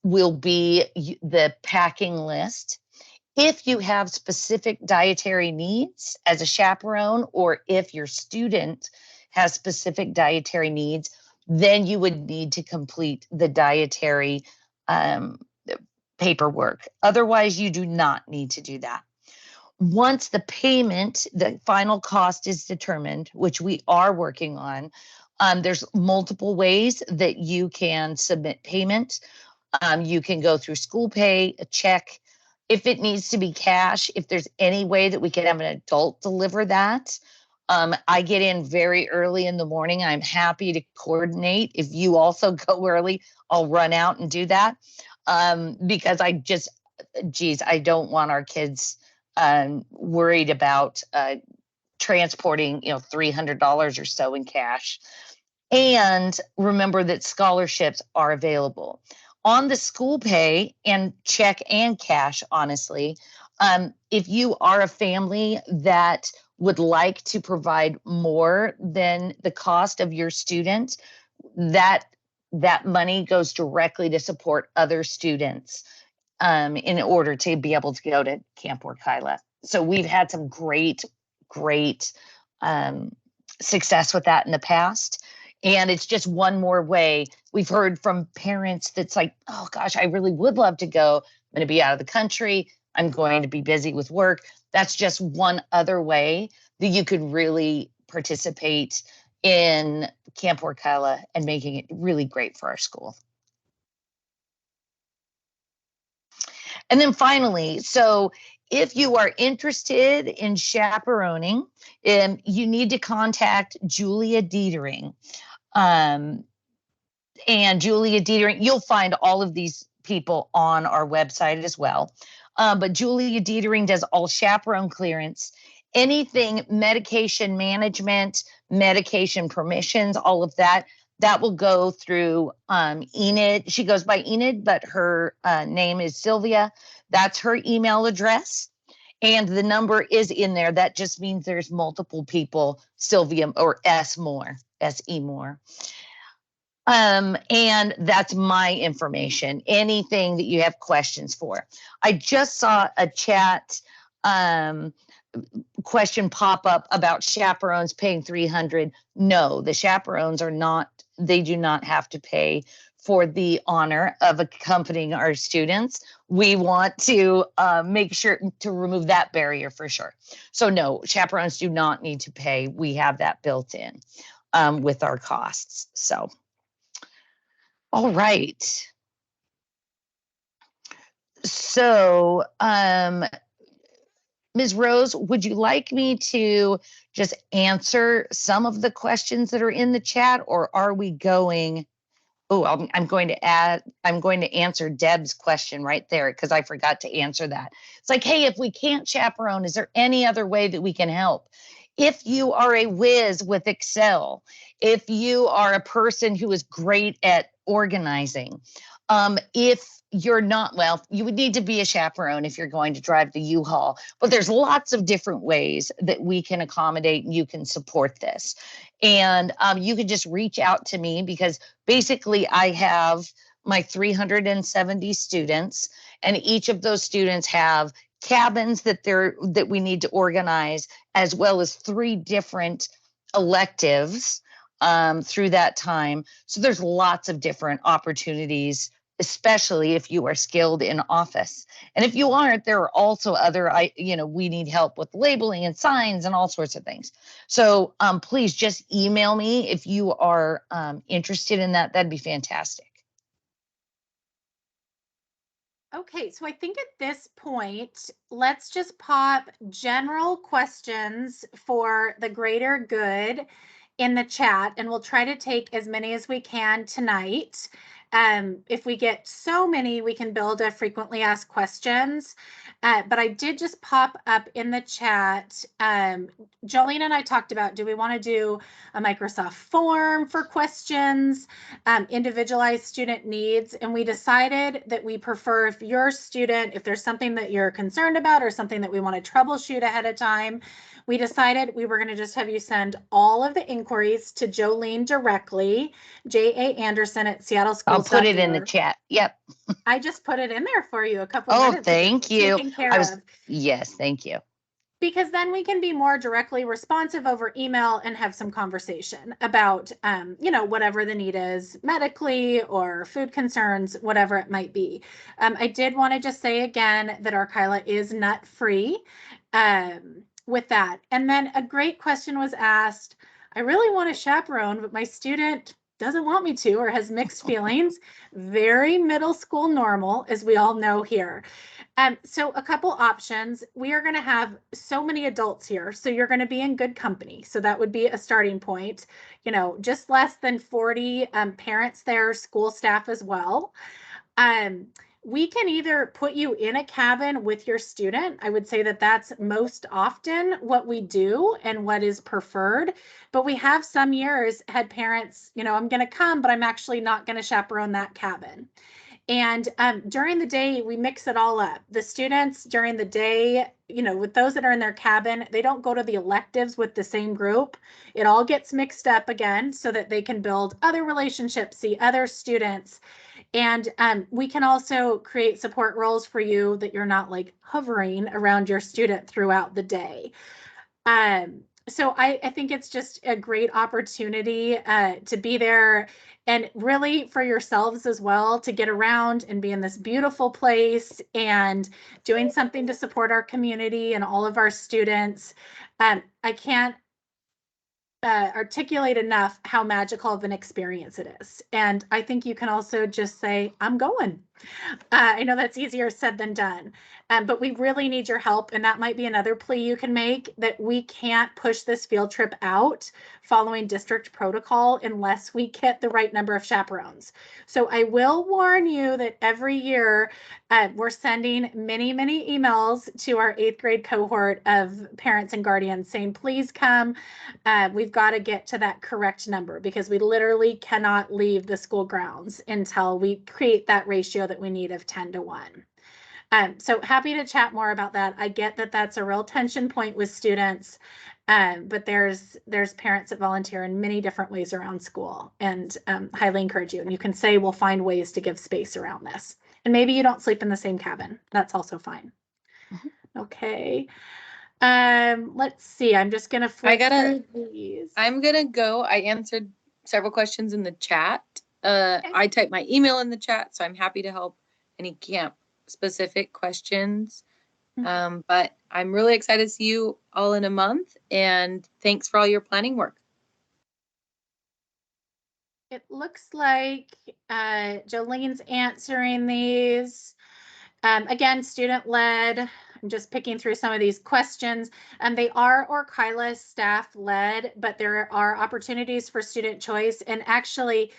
will be the packing list. If you have specific dietary needs as a chaperone, or if your student has specific dietary needs, then you would need to complete the dietary paperwork. Otherwise, you do not need to do that. Once the final cost is determined, which we are working on, there's multiple ways that you can submit payment. You can go through school pay, a check. If it needs to be cash, if there's any way that we can have an adult deliver that, I get in very early in the morning. I'm happy to coordinate. If you also go early, I'll run out and do that, because I don't want our kids worried about transporting, $300 or so in cash. And remember that scholarships are available. On the school pay and check and cash, honestly, if you are a family that would like to provide more than the cost of your student, that money goes directly to support other students in order to be able to go to Camp Orkila. So we've had some great success with that in the past. And it's just one more way. We've heard from parents that's like, oh gosh, I really would love to go. I'm going to be out of the country. I'm going to be busy with work. That's just one other way that you could really participate in Camp Orkila and making it really great for our school. And then finally, so if you are interested in chaperoning, you need to contact Julia Dietering. And Julia Dietering, you'll find all of these people on our website as well. But Julia Dietering does all chaperone clearance, anything medication management, medication permissions, all of that. That will go through Enid. She goes by Enid, but her name is Sylvia. That's her email address. And the number is in there. That just means there's multiple people, Sylvia or S E Moore. And that's my information. Anything that you have questions for. I just saw a chat question pop up about chaperones paying $300. No, the chaperones are not, they do not have to pay for the honor of accompanying our students. We want to make sure to remove that barrier for sure. So no, chaperones do not need to pay. We have that built in with our costs. So, all right. So, Ms. Rose, would you like me to just answer some of the questions that are in the chat, or are we going? Oh, I'm going to answer Deb's question right there because I forgot to answer that. It's like, hey, if we can't chaperone, is there any other way that we can help? If you are a whiz with Excel, if you are a person who is great at organizing, if you're not, well, you would need to be a chaperone if you're going to drive the U-Haul, but there's lots of different ways that we can accommodate and you can support this. And you can just reach out to me because basically I have my 370 students, and each of those students have cabins that we need to organize, as well as 3 different electives through that time. So there's lots of different opportunities, especially if you are skilled in office. And if you aren't, there are also other, we need help with labeling and signs and all sorts of things. So please just email me if you are interested in that. That'd be fantastic. Okay, so I think at this point, let's just pop general questions for the greater good in the chat, and we'll try to take as many as we can tonight. If we get so many, we can build a frequently asked questions. But I did just pop up in the chat. Jolene and I talked about, do we want to do a Microsoft form for questions, individualized student needs? And we decided that we prefer, if your student, if there's something that you're concerned about or something that we want to troubleshoot ahead of time, we decided we were going to just have you send all of the inquiries to Jolene directly, J.A. Anderson at Seattle Schools. I'll put it in the chat. Yep. I just put it in there for you a couple minutes ago. Thank you. Taken care of. Yes, thank you. Because then we can be more directly responsive over email and have some conversation about, whatever the need is medically or food concerns, whatever it might be. I did want to just say again that our Kyla is nut free with that. And then a great question was asked. I really want to chaperone, but my student doesn't want me to or has mixed feelings. Very middle school normal, as we all know here. So a couple options. We are going to have so many adults here, so you're going to be in good company. So that would be a starting point. Just less than 40 parents there, school staff as well. We can either put you in a cabin with your student. I would say that that's most often what we do and what is preferred. But we have some years had parents, I'm going to come, but I'm actually not going to chaperone that cabin. And during the day, we mix it all up. The students during the day, with those that are in their cabin, they don't go to the electives with the same group. It all gets mixed up again so that they can build other relationships, see other students. And we can also create support roles for you that you're not like hovering around your student throughout the day. So I think it's just a great opportunity to be there, and really for yourselves as well, to get around and be in this beautiful place and doing something to support our community and all of our students. I can't articulate enough how magical of an experience it is. And I think you can also just say, I'm going. I know that's easier said than done, but we really need your help. And that might be another plea you can make, that we can't push this field trip out following district protocol unless we get the right number of chaperones. So I will warn you that every year we're sending many, many emails to our 8th grade cohort of parents and guardians saying, please come. We've got to get to that correct number because we literally cannot leave the school grounds until we create that ratio that we need of 10 to 1. So happy to chat more about that. I get that that's a real tension point with students, but there's parents that volunteer in many different ways around school, and highly encourage you. And you can say, we'll find ways to give space around this. And maybe you don't sleep in the same cabin. That's also fine. Okay. Let's see. I'm just gonna flip through these. I'm gonna go. I answered several questions in the chat. I typed my email in the chat, so I'm happy to help any camp specific questions. But I'm really excited to see you all in a month, and thanks for all your planning work. It looks like Jolene's answering these. Again, student-led. I'm just picking through some of these questions. They are Orkila staff-led, but there are opportunities for student choice. And actually,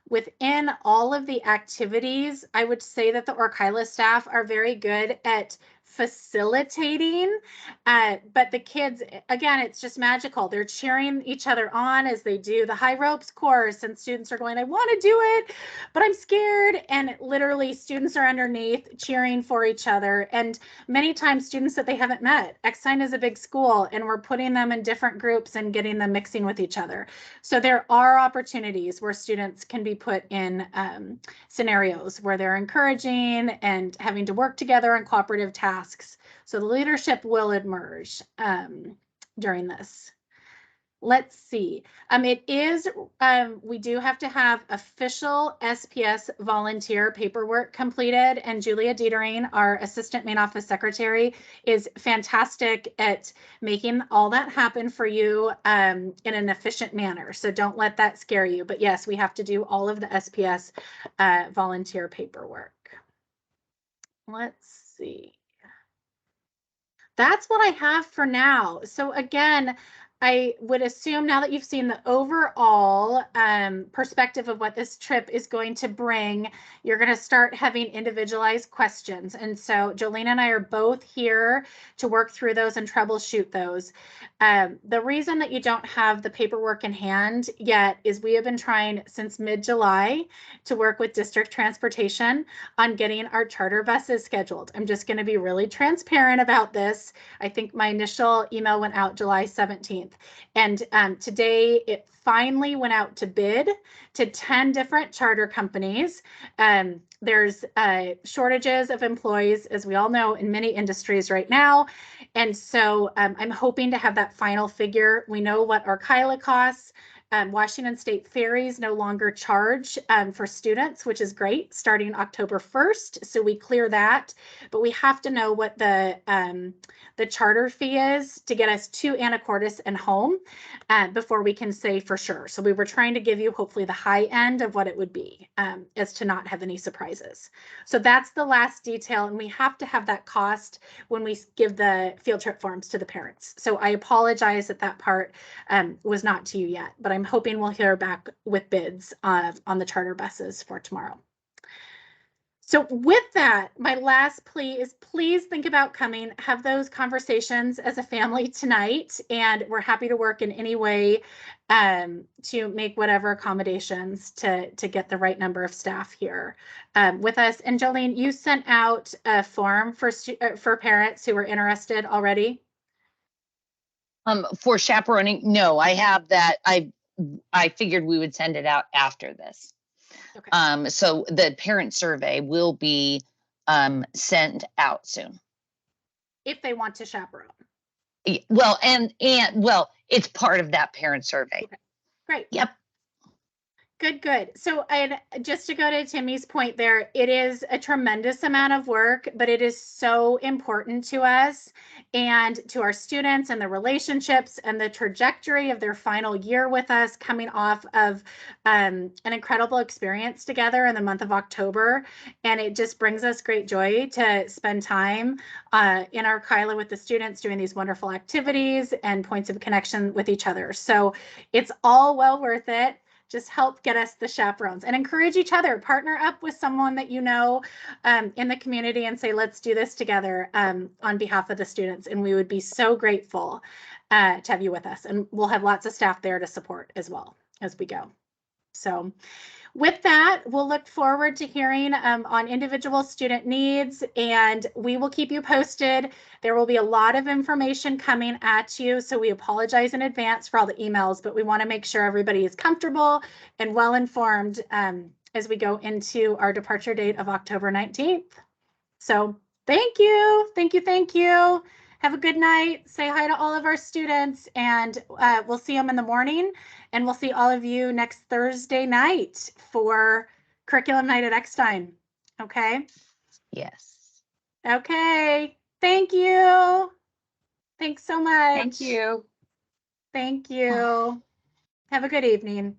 within all of the activities, I would say that the Orkila staff are very good at facilitating, but the kids, again, it's just magical. They're cheering each other on as they do the high ropes course, and students are going, I want to do it, but I'm scared. And literally students are underneath cheering for each other. And many times students that they haven't met. Eckstein is a big school, and we're putting them in different groups and getting them mixing with each other. So there are opportunities where students can be put in scenarios where they're encouraging and having to work together on cooperative tasks. So the leadership will emerge during this. Let's see. It is, we do have to have official SPS volunteer paperwork completed, and Julia Dietering, our assistant main office secretary, is fantastic at making all that happen for you in an efficient manner. So don't let that scare you. But yes, we have to do all of the SPS volunteer paperwork. Let's see. That's what I have for now. So again, I would assume now that you've seen the overall perspective of what this trip is going to bring, you're going to start having individualized questions. And so Jolene and I are both here to work through those and troubleshoot those. The reason that you don't have the paperwork in hand yet is we have been trying since mid-July to work with district transportation on getting our charter buses scheduled. I'm just going to be really transparent about this. I think my initial email went out July 17th. And today it finally went out to bid to 10 different charter companies. There's shortages of employees, as we all know, in many industries right now. And so I'm hoping to have that final figure. We know what our Kyla costs. Washington State ferries no longer charge for students, which is great, starting October 1st. So we clear that, but we have to know what the charter fee is to get us to Anacortes and home before we can say for sure. So we were trying to give you hopefully the high end of what it would be as to not have any surprises. So that's the last detail, and we have to have that cost when we give the field trip forms to the parents. So I apologize that that part was not to you yet, but I'm hoping we'll hear back with bids on the charter buses for tomorrow. So with that, my last plea is please think about coming, have those conversations as a family tonight, and we're happy to work in any way to make whatever accommodations to get the right number of staff here with us. And Jolene, you sent out a form for parents who were interested already? For chaperoning, no, I have that. I figured we would send it out after this. Okay. So the parent survey will be sent out soon. If they want to chaperone. Well, and well, it's part of that parent survey. Okay. Great. Yep. Good. So, and just to go to Timmy's point there, it is a tremendous amount of work, but it is so important to us and to our students and the relationships and the trajectory of their final year with us, coming off of an incredible experience together in the month of October. And it just brings us great joy to spend time in our Kyla with the students doing these wonderful activities and points of connection with each other. So it's all well worth it. Just help get us the chaperones and encourage each other. Partner up with someone that you know in the community and say, let's do this together on behalf of the students. And we would be so grateful to have you with us. And we'll have lots of staff there to support as well as we go. So with that, we'll look forward to hearing on individual student needs, and we will keep you posted. There will be a lot of information coming at you, so we apologize in advance for all the emails, but we want to make sure everybody is comfortable and well informed as we go into our departure date of October 19th. So thank you. Thank you. Thank you. Have a good night. Say hi to all of our students, and we'll see them in the morning. And we'll see all of you next Thursday night for Curriculum Night at Eckstein. Okay? Yes. Okay. Thank you. Thanks so much. Thank you. Thank you. Have a good evening.